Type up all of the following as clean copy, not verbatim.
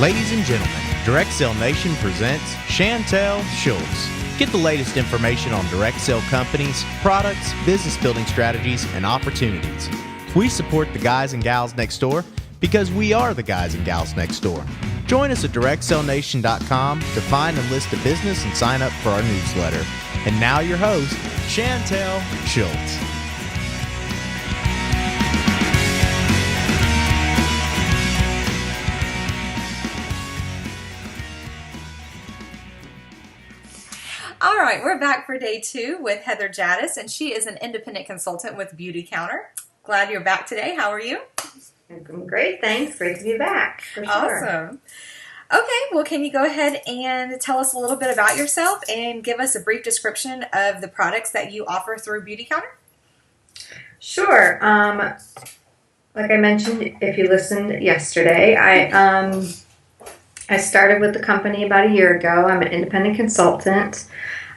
Ladies and gentlemen, Direct Sale Nation presents Chantel Schultz. Get the latest information on direct sale companies, products, business building strategies, and opportunities. We support the guys and gals next door because we are the guys and gals next door. Join us at directsalenation.com to find and list a business and sign up for our newsletter. And now your host, Chantel Schultz. All right, we're back for day 2 with Heather Jadus, and she is an independent consultant with Beautycounter. Glad you're back today. How are you? I'm great, thanks. Great to be back. For sure. Awesome. Okay, well, can you go ahead and tell us a little bit about yourself and give us a brief description of the products that you offer through Beautycounter? Sure. Like I mentioned, if you listened yesterday, I started with the company about a year ago. I'm an independent consultant.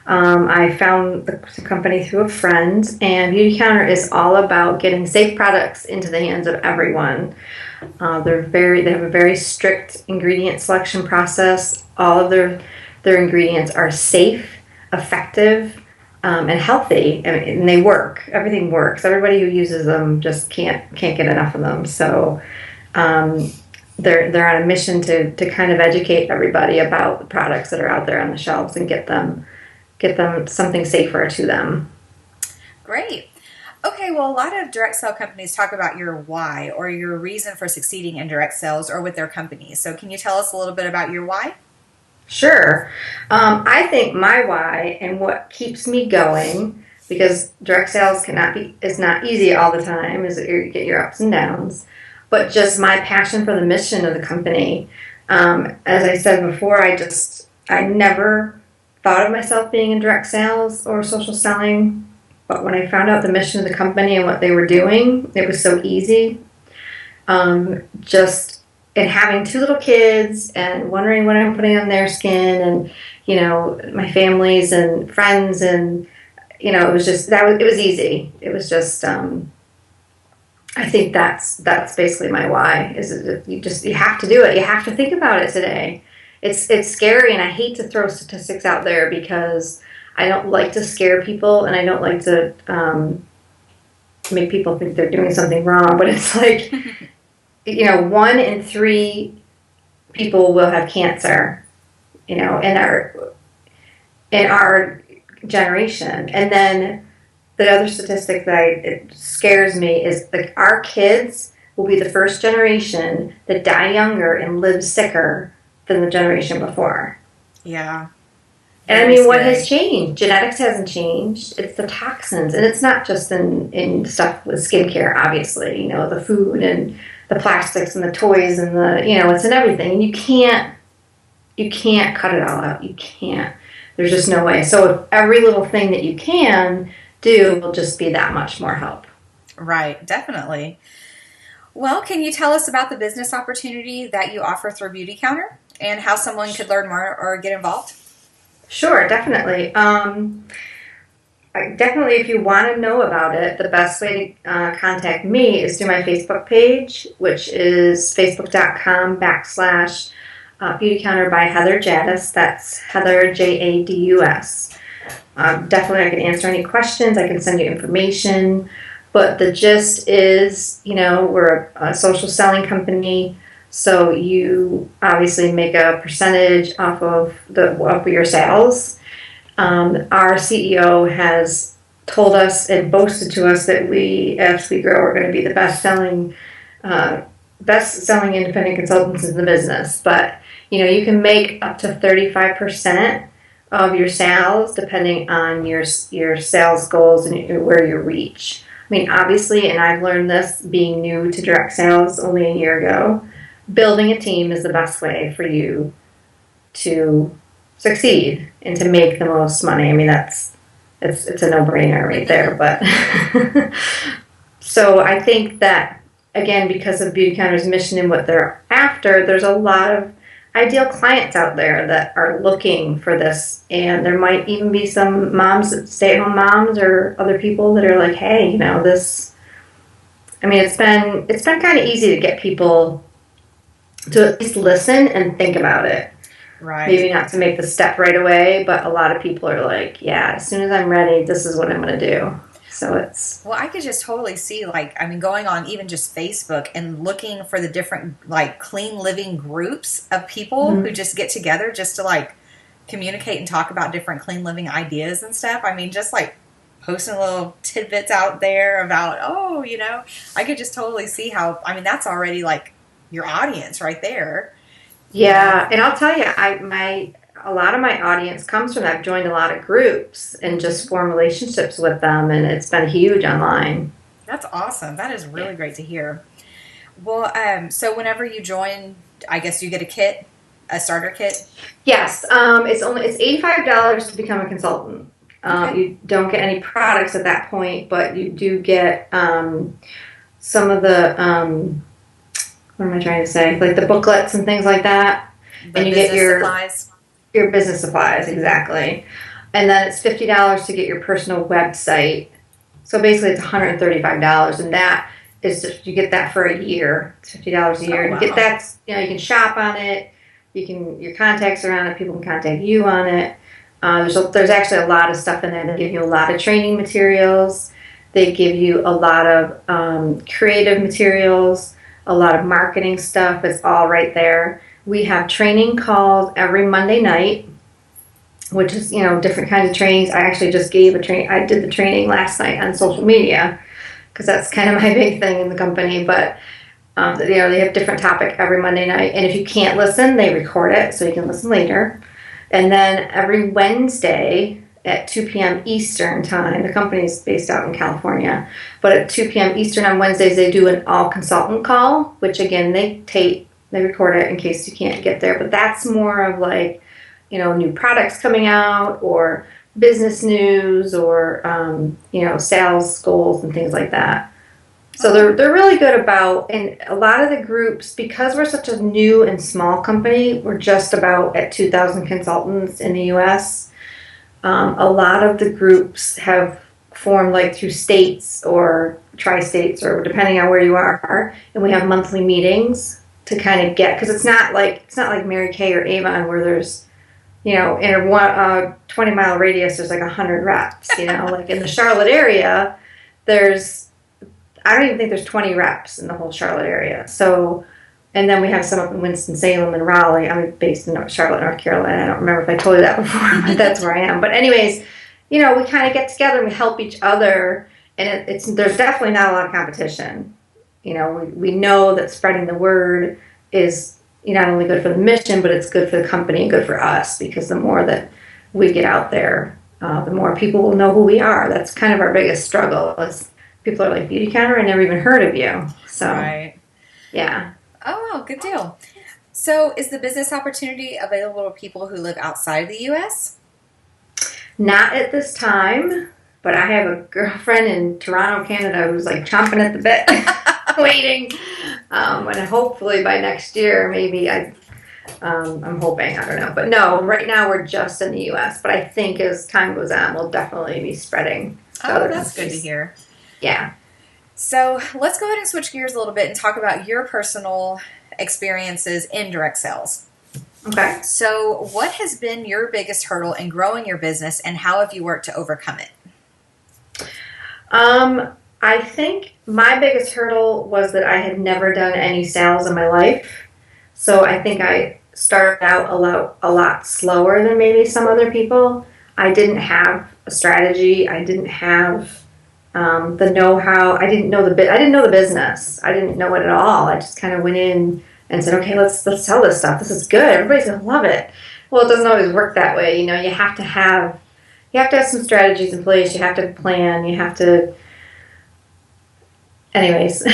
I found the company through a friend, and Beautycounter is all about getting safe products into the hands of everyone. They have a very strict ingredient selection process. All of their ingredients are safe, effective, and healthy, and they work. Everything works. Everybody who uses them just can't get enough of them. So they're on a mission to kind of educate everybody about the products that are out there on the shelves and get them something safer to them. Great. Okay, well, a lot of direct sale companies talk about your why or your reason for succeeding in direct sales or with their companies. So can you tell us a little bit about your why? Sure. I think my why and what keeps me going, because direct sales is not easy all the time, is that you get your ups and downs, but just my passion for the mission of the company. As I said before, I never thought of myself being in direct sales or social selling, but when I found out the mission of the company and what they were doing, it was so easy. And having 2 little kids and wondering what I'm putting on their skin, and my families and friends, and it was easy. It was just I think that's basically my why. You have to do it. You have to think about it today. It's scary, and I hate to throw statistics out there because I don't like to scare people, and I don't like to make people think they're doing something wrong. But it's like, 1 in 3 people will have cancer, in our generation. And then the other statistic that it scares me is like our kids will be the first generation that die younger and live sicker than the generation before. Yeah. And what has changed? Genetics hasn't changed. It's the toxins. And it's not just in stuff with skincare, obviously. The food and the plastics and the toys and it's in everything. And you can't cut it all out. You can't. There's just no way. So if every little thing that you can do will just be that much more help. Right, definitely. Well, can you tell us about the business opportunity that you offer through Beautycounter and how someone could learn more or get involved? Sure, definitely. Definitely, if you want to know about it, the best way to contact me is through my Facebook page, which is facebook.com/Beautycounter by Heather Jadus. That's Heather, Jadus. Definitely, I can answer any questions. I can send you information. But the gist is, we're a social selling company, so you obviously make a percentage off of your sales. Our CEO has told us and boasted to us that we, as we grow, are going to be the best-selling independent consultants in the business. But you can make up to 35% of your sales depending on your sales goals and where you reach. Obviously, and I've learned this being new to direct sales only a year ago, building a team is the best way for you to succeed and to make the most money. it's a no-brainer right there. But so I think that, again, because of Beautycounter's mission and what they're after, there's a lot of ideal clients out there that are looking for this, and there might even be some moms, stay-at-home moms, or other people that are like, hey, this. It's been kind of easy to get people to at least listen and think about it. Right. Maybe not to make the step right away, but a lot of people are like, yeah, as soon as I'm ready, this is what I'm going to do. So it's... Well, I could just totally see, like, I mean, going on even just Facebook and looking for the different, like, clean living groups of people who just get together just to, like, communicate and talk about different clean living ideas and stuff. I mean, just, like, posting little tidbits out there about, oh, you know, I could just totally see how, I mean, that's already, like, your audience right there. Yeah, and I'll tell you, a lot of my audience comes from that. I've joined a lot of groups and just formed relationships with them, and it's been huge online. That's awesome. That is really great to hear. Well, so whenever you join, I guess you get a kit, a starter kit. Yes, it's $85 to become a consultant. Okay. You don't get any products at that point, but you do get some of the what am I trying to say? Like the booklets and things like that, And you get supplies. Your business supplies, exactly. And then it's $50 to get your personal website. So basically it's $135, and that is just, you get that for a year. It's $50 a year. Oh, wow. You get that, you know, you can shop on it. Your contacts are on it. People can contact you on it. There's actually a lot of stuff in there. They give you a lot of training materials. They give you a lot of creative materials, a lot of marketing stuff. It's all right there. We have training calls every Monday night, which is, you know, different kinds of trainings. I actually just gave a training. I did the training last night on social media because that's kind of my big thing in the company. But, you know, they have different topic every Monday night. And if you can't listen, they record it so you can listen later. And then every Wednesday at 2 p.m. Eastern time, the company is based out in California, but at 2 p.m. Eastern on Wednesdays, they do an all consultant call, which again, they record it in case you can't get there. But that's more of like, you know, new products coming out or business news or, you know, sales goals and things like that. So they're really good about, and a lot of the groups, because we're such a new and small company, we're just about at 2,000 consultants in the U.S. A lot of the groups have formed like through states or tri-states or depending on where you are, and we have monthly meetings to kind of get, because it's not like Mary Kay or Avon where there's, you know, in a 20-mile radius there's like 100 reps. You know, like in the Charlotte area, I don't even think there's 20 reps in the whole Charlotte area. So, and then we have some up in Winston-Salem and Raleigh. I'm based in Charlotte, North Carolina. I don't remember if I told you that before, but that's where I am. But anyways, you know, we kind of get together and we help each other, and there's definitely not a lot of competition. You know, we know that spreading the word is not only good for the mission, but it's good for the company and good for us, because the more that we get out there, the more people will know who we are. That's kind of our biggest struggle is people are like, Beautycounter, I never even heard of you. So, right. Yeah. Oh, well, good deal. So is the business opportunity available to people who live outside of the U.S.? Not at this time, but I have a girlfriend in Toronto, Canada, who's like chomping at the bit, waiting. And hopefully by next year, maybe I'm hoping, I don't know. But no, right now we're just in the U.S. But I think as time goes on, we'll definitely be spreading to other That's countries. good to hear. Yeah. So let's go ahead and switch gears a little bit and talk about your personal experiences in direct sales. Okay. So what has been your biggest hurdle in growing your business, and how have you worked to overcome it? I think my biggest hurdle was that I had never done any sales in my life. So I think I started out a lot slower than maybe some other people. I didn't have a strategy. I didn't have the know-how. I didn't know the business. I didn't know it at all. I just kind of went in and said, okay, let's sell this stuff. This is good. Everybody's gonna love it. Well, it doesn't always work that way. You know, you have to have some strategies in place. You have to plan. You have to, anyways,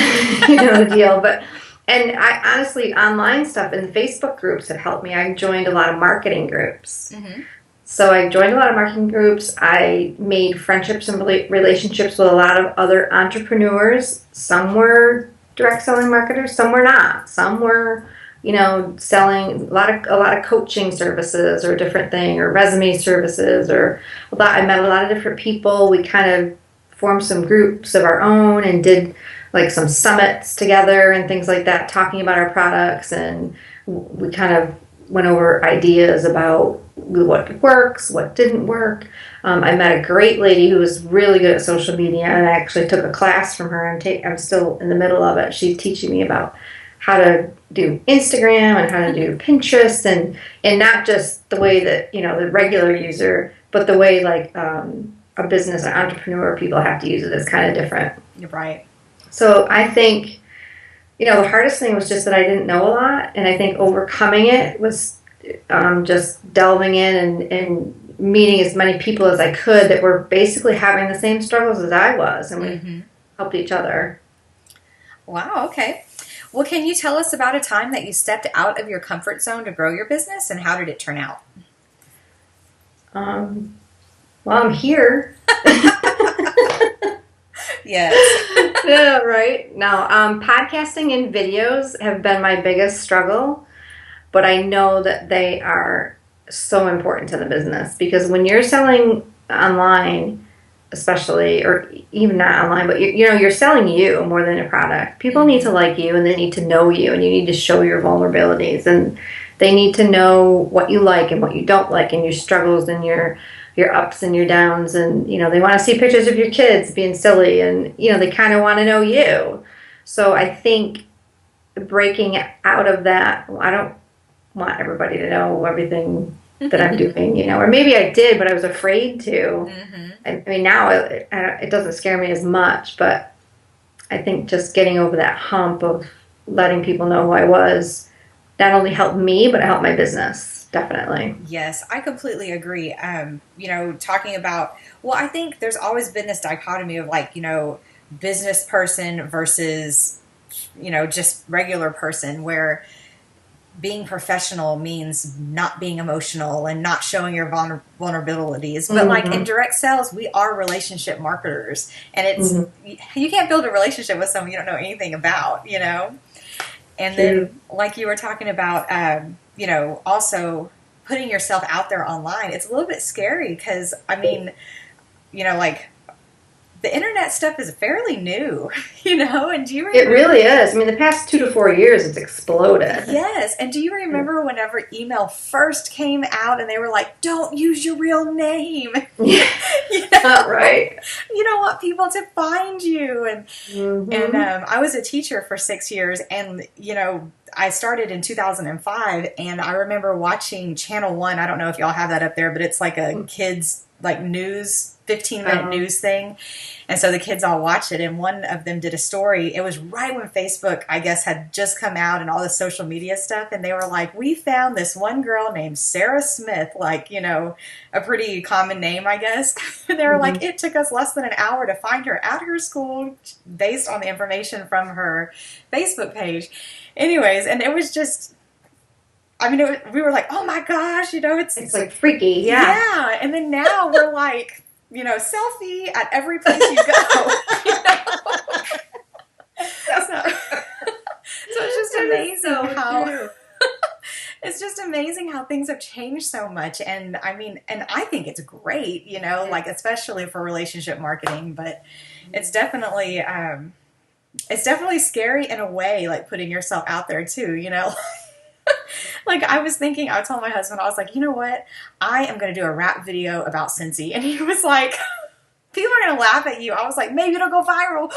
you know the deal. But and I honestly, online stuff and the Facebook groups have helped me. I joined a lot of marketing groups. Mm-hmm. So I joined a lot of marketing groups. I made friendships and relationships with a lot of other entrepreneurs. Some were direct selling marketers, some were not. Some were, you know, selling a lot of coaching services or different thing, or resume services, or I met a lot of different people. We kind of formed some groups of our own and did like some summits together and things like that, talking about our products, and we kind of went over ideas about what works, what didn't work. I met a great lady who was really good at social media, and I actually took a class from her. I'm still in the middle of it. She's teaching me about how to do Instagram and how to do Pinterest, and not just the way that, the regular user, but the way like a business or entrepreneur people have to use it is kind of different. You're right. So I think, the hardest thing was just that I didn't know a lot, and I think overcoming it was just delving in and meeting as many people as I could that were basically having the same struggles as I was, and we helped each other. Wow, okay. Well, can you tell us about a time that you stepped out of your comfort zone to grow your business, and how did it turn out? Well, I'm here. Yes. Yeah, right. Now, podcasting and videos have been my biggest struggle, but I know that they are so important to the business, because when you're selling online, especially, or even not online, but you're selling you more than a product. People need to like you, and they need to know you, and you need to show your vulnerabilities, and they need to know what you like and what you don't like, and your struggles and your ups and your downs, and they want to see pictures of your kids being silly, and they kind of want to know you. So I think breaking out of that, I don't want everybody to know everything that I'm doing, or maybe I did, but I was afraid to. Mm-hmm. I mean, now it doesn't scare me as much, but I think just getting over that hump of letting people know who I was not only helped me, but it helped my business, definitely. Yes, I completely agree. Talking about, I think there's always been this dichotomy of like, business person versus, just regular person, where being professional means not being emotional and not showing your vulnerabilities. But like in direct sales, we are relationship marketers, and it's you can't build a relationship with someone you don't know anything about, And then, like you were talking about, also putting yourself out there online, it's a little bit scary because, like, the internet stuff is fairly new, and do you remember? It really is. I mean, the past 2 to 4 years, it's exploded. Yes, and do you remember whenever email first came out and they were like, don't use your real name? Right. You don't want people to find you. And I was a teacher for 6 years, and, I started in 2005, and I remember watching Channel 1. I don't know if y'all have that up there, but it's like a kids, like, news 15-minute news thing. And so the kids all watched it, and one of them did a story. It was right when Facebook, I guess, had just come out and all the social media stuff. And they were like, we found this one girl named Sarah Smith, like, a pretty common name, I guess. And they were like, it took us less than an hour to find her at her school based on the information from her Facebook page. Anyways, and it was just, we were like, oh my gosh, it's like freaky. Yeah. And then now we're like, selfie at every place you go. So it's just amazing it's just amazing how things have changed so much. And I think it's great, like, especially for relationship marketing, but it's definitely scary in a way, like putting yourself out there too, Like, I told my husband, I was like, you know what? I am going to do a rap video about Scentsy. And he was like, people are going to laugh at you. I was like, maybe it'll go viral.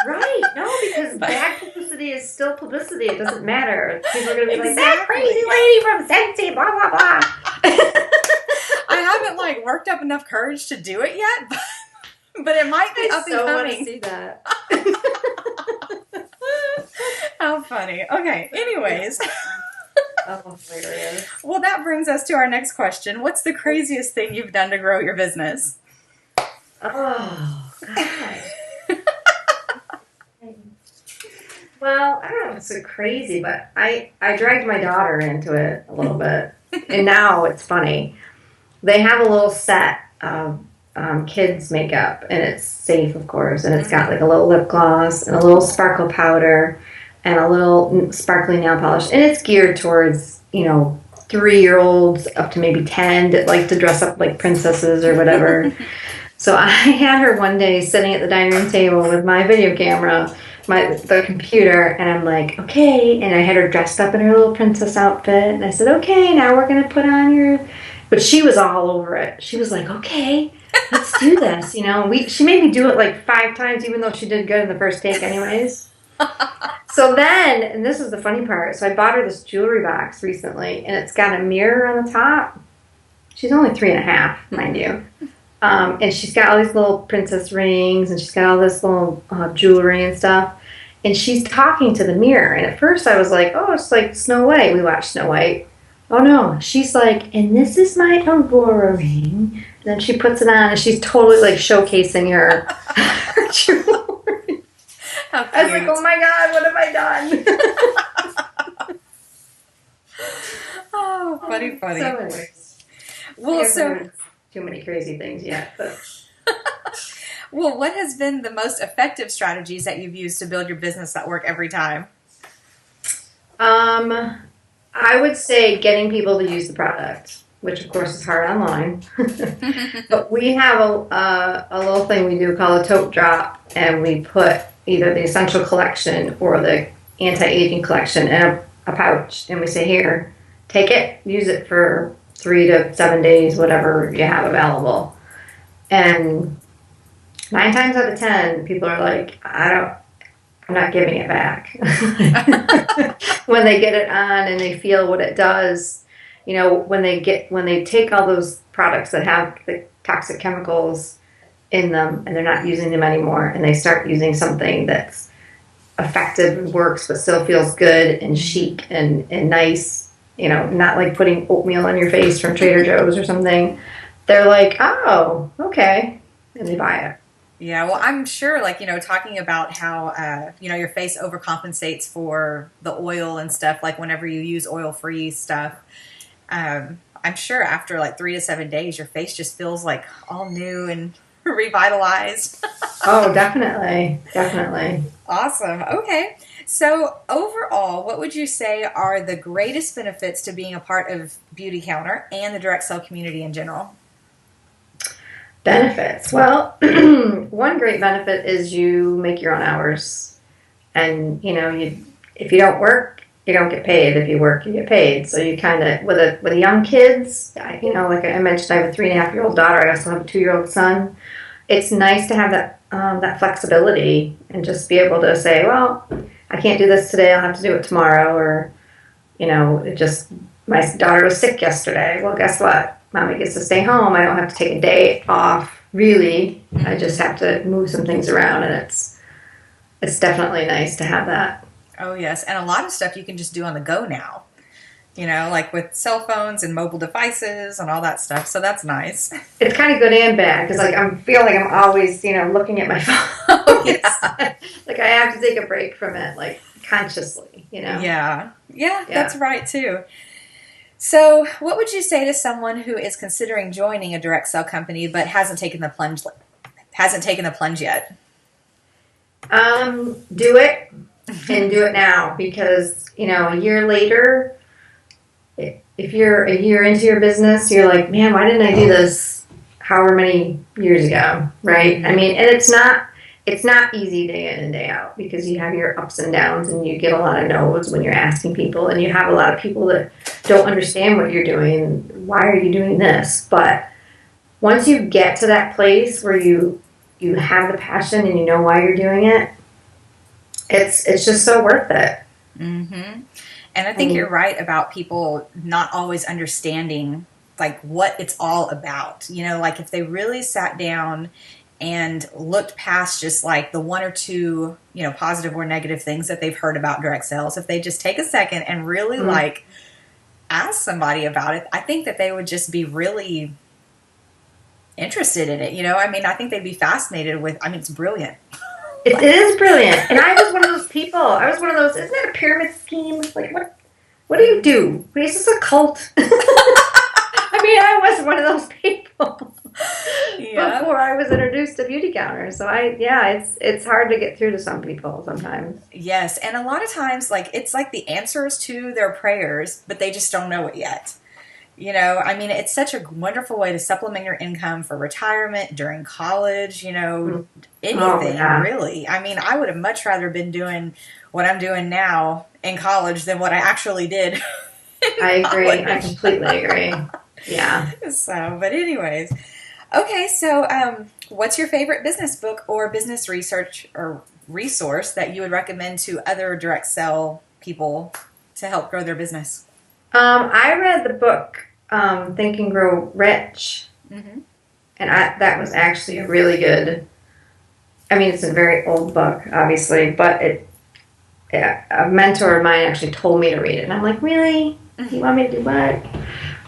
Right. No, because bad publicity is still publicity. It doesn't matter. People are going to be like, Exactly. that crazy lady from Scentsy, blah, blah, blah. I haven't, like, worked up enough courage to do it yet, but it might be up and coming. I want to see that. How funny. Okay, anyways. Oh, hilarious. Well, that brings us to our next question. What's the craziest thing you've done to grow your business? Oh, God. Well, I don't know if it's so crazy, but I dragged my daughter into it a little bit. And now it's funny. They have a little set of kids' makeup, and it's safe, of course, and it's got like a little lip gloss and a little sparkle powder and a little sparkly nail polish, and it's geared towards 3-year-olds up to maybe 10 that like to dress up like princesses or whatever. So I had her one day sitting at the dining room table with my video camera, the computer, and I'm like, okay. And I had her dressed up in her little princess outfit. And I said, okay, now we're going to put on your... But she was all over it. She was like, okay, let's do this. You know, she made me do it like 5 times, even though she did good in the first take anyways. So then, and this is the funny part, so I bought her this jewelry box recently, and it's got a mirror on the top. She's only 3.5, mind you. And she's got all these little princess rings, and she's got all this little jewelry and stuff. And she's talking to the mirror. And at first I was like, oh, it's like Snow White. We watched Snow White. Oh, no. She's like, and this is my Aurora ring. And then she puts it on, and she's totally like showcasing her jewelry. I was like, oh my God, what have I done? Oh, funny. So anyways. Well, too many crazy things yet, but... Well, what has been the most effective strategies that you've used to build your business that work every time? I would say getting people to use the product, which of course is hard online. But we have a little thing we do called a tote drop, and we put either the essential collection or the anti-aging collection in a pouch, and we say, here, take it, use it for 3 to 7 days, whatever you have available. And 9 times out of 10, people are like, I'm not giving it back. When they get it on and they feel what it does, you know, when they take all those products that have the toxic chemicals in them and they're not using them anymore, and they start using something that's effective and works but still feels good and chic and nice, you know, not like putting oatmeal on your face from Trader Joe's or something, they're like, oh, okay, and they buy it. Yeah, well, I'm sure, like, you know, talking about how, you know, your face overcompensates for the oil and stuff, like whenever you use oil-free stuff, I'm sure after like 3 to 7 days, your face just feels like all new and revitalized. Oh, definitely. Definitely. Awesome. Okay. So overall, what would you say are the greatest benefits to being a part of Beautycounter and the direct sell community in general? Benefits. Well, one great benefit is you make your own hours. And, you know, if you don't work, you don't get paid. If you work, you get paid. So you kind of, with young kids, you know, like I mentioned, I have a 3.5-year-old daughter. I also have a 2-year-old son. It's nice to have that flexibility and just be able to say, well, I can't do this today. I'll have to do it tomorrow. Or, you know, my daughter was sick yesterday. Well, guess what? Mommy gets to stay home. I don't have to take a day off, really. I just have to move some things around, and it's definitely nice to have that. Oh, yes. And a lot of stuff you can just do on the go now, you know, like with cell phones and mobile devices and all that stuff. So that's nice. It's kind of good and bad because, like, I feel like I'm always, you know, looking at my phone. Yeah. Like, I have to take a break from it, like, consciously, you know? Yeah, that's right, too. So what would you say to someone who is considering joining a direct sell company but hasn't taken the plunge yet? Do it and do it now, because, you know, a year later, if you're a year into your business, you're like, man, why didn't I do this however many years ago, right? I mean, and it's not easy day in and day out, because you have your ups and downs, and you get a lot of no's when you're asking people, and you have a lot of people that don't understand what you're doing. Why are you doing this? But once you get to that place where you have the passion and you know why you're doing it, it's just so worth it. Mm-hmm. And I think you're right about people not always understanding like what it's all about. You know, like if they really sat down and looked past just like the 1 or 2, you know, positive or negative things that they've heard about direct sales, if they just take a second and really like ask somebody about it, I think that they would just be really interested in it. You know, I mean, I think they'd be fascinated with, I mean, it's brilliant. It is brilliant. And I was one of those people. I was one of those, isn't that a pyramid scheme? Like, what do you do? Is this a cult? I mean, I was one of those people before I was introduced to Beautycounter. So it's hard to get through to some people sometimes. Yes, and a lot of times, like, it's like the answers to their prayers, but they just don't know it yet. I mean, it's such a wonderful way to supplement your income for retirement, during college, Oh, anything yeah. really. I mean, I would have much rather been doing what I'm doing now in college than what I actually did in I agree. I college. completely agree. Yeah. So, but anyways, okay. So, what's your favorite business book or business research or resource that you would recommend to other direct sell people to help grow their business? I read the book Think and Grow Rich, Mm-hmm. and that was actually a really good. I mean, it's a very old book, obviously, but a mentor of mine actually told me to read it, and I'm like, really? You want me to do what?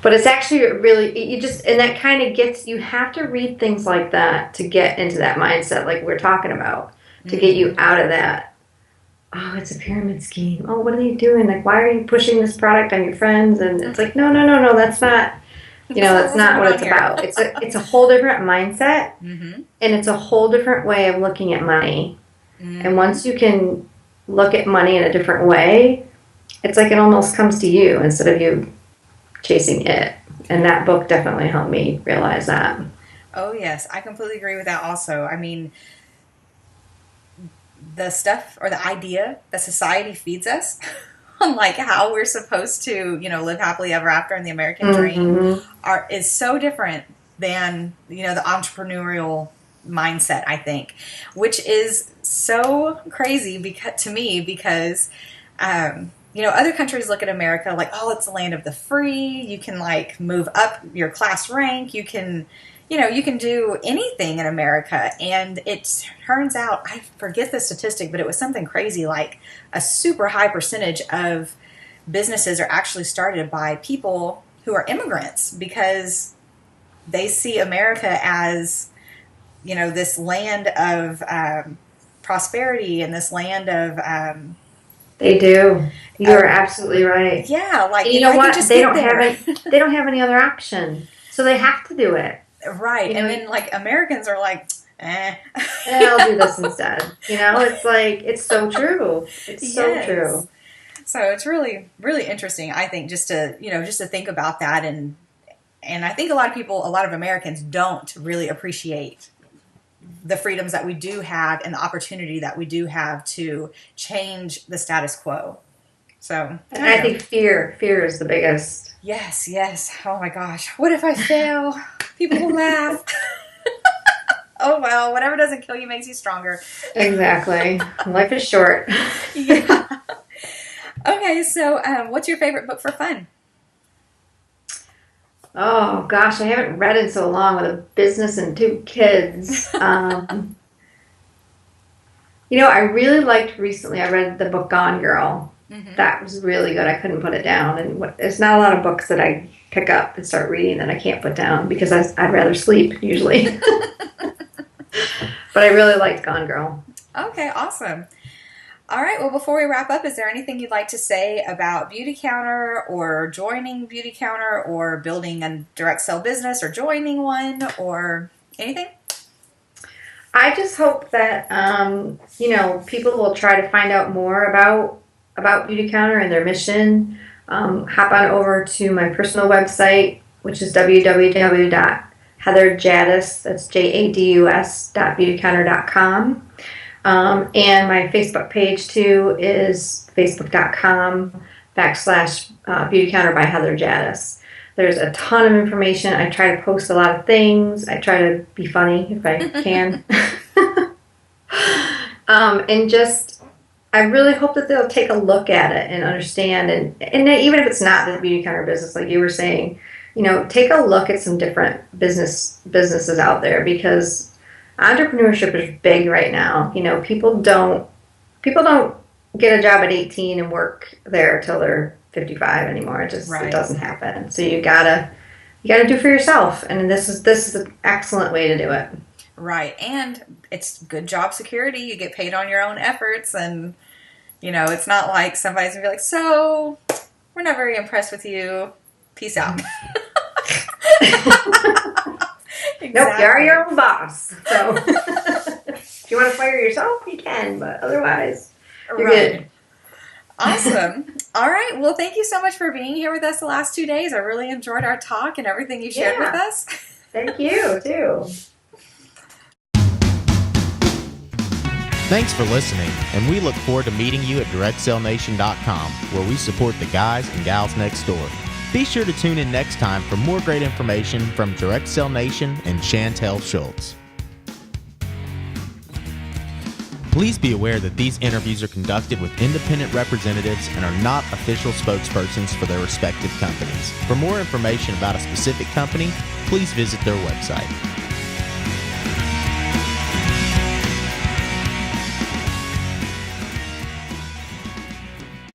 But it's actually really, you just, and that kind of you have to read things like that to get into that mindset, like we're talking about, to get you out of that. Oh, it's a pyramid scheme. Oh, what are you doing? Like, why are you pushing this product on your friends? And it's like, no, that's not, that's not what it's about. It's a whole different mindset, Mm-hmm. and it's a whole different way of looking at money. Mm-hmm. And once you can look at money in a different way, it's like it almost comes to you instead of you chasing it. And that book definitely helped me realize that. Oh, yes. I completely agree with that also. I mean, the stuff or the idea that society feeds us on like how we're supposed to, live happily ever after in the American dream is so different than, the entrepreneurial mindset, I think, which is so crazy to me because, other countries look at America like, oh, it's the land of the free. You can like move up your class rank. You can do anything in America. And it turns out, I forget the statistic, but it was something crazy like a super high percentage of businesses are actually started by people who are immigrants because they see America as, this land of prosperity and this land of They do. You're absolutely right. yeah, like And you know I can what? just They get don't there. they don't have any other option. So they have to do it. Right. And then like Americans are like, eh. I'll do this instead. It's like it's so true. It's so Yes. true. So it's really, really interesting, I think, just to think about that. And I think a lot of Americans don't really appreciate the freedoms that we do have and the opportunity that we do have to change the status quo. So And I think fear is the biggest. yes. Oh my gosh. What if I fail? People will laugh. Oh well, whatever doesn't kill you makes you stronger. Exactly. Life is short. Yeah. Okay, so what's your favorite book for fun? Oh gosh, I haven't read in so long with a business and two kids. I really liked recently. I read the book Gone Girl. Mm-hmm. That was really good. I couldn't put it down. And there's not a lot of books that I pick up and start reading that I can't put down because I'd rather sleep usually. But I really liked Gone Girl. Okay, awesome. All right, well, before we wrap up, is there anything you'd like to say about Beautycounter or joining Beautycounter or building a direct sell business or joining one or anything? I just hope that people will try to find out more about Beautycounter and their mission. Hop on over to my personal website, which is www.heatherjadus, that's JADUS.beautycounter.com. And my Facebook page too is facebook.com/Beautycounter by Heather Jadus. There's a ton of information. I try to post a lot of things. I try to be funny if I can. And just, I really hope that they'll take a look at it and understand. And even if it's not the Beautycounter business, like you were saying, take a look at some different businesses out there because entrepreneurship is big right now. People don't get a job at 18 and work there till they're 55 anymore. It doesn't happen. So you gotta do for yourself, and this is an excellent way to do it. Right, and it's good job security. You get paid on your own efforts, and it's not like somebody's gonna be like, "So, we're not very impressed with you. Peace out." Exactly. Nope, you are your own boss. So if you want to fire yourself, you can, but otherwise, you're good. Awesome. All right. Well, thank you so much for being here with us the last 2 days. I really enjoyed our talk and everything you shared with us. Thank you, too. Thanks for listening, and we look forward to meeting you at DirectSaleNation.com, where we support the guys and gals next door. Be sure to tune in next time for more great information from Direct Sale Nation and Chantel Schultz. Please be aware that these interviews are conducted with independent representatives and are not official spokespersons for their respective companies. For more information about a specific company, please visit their website.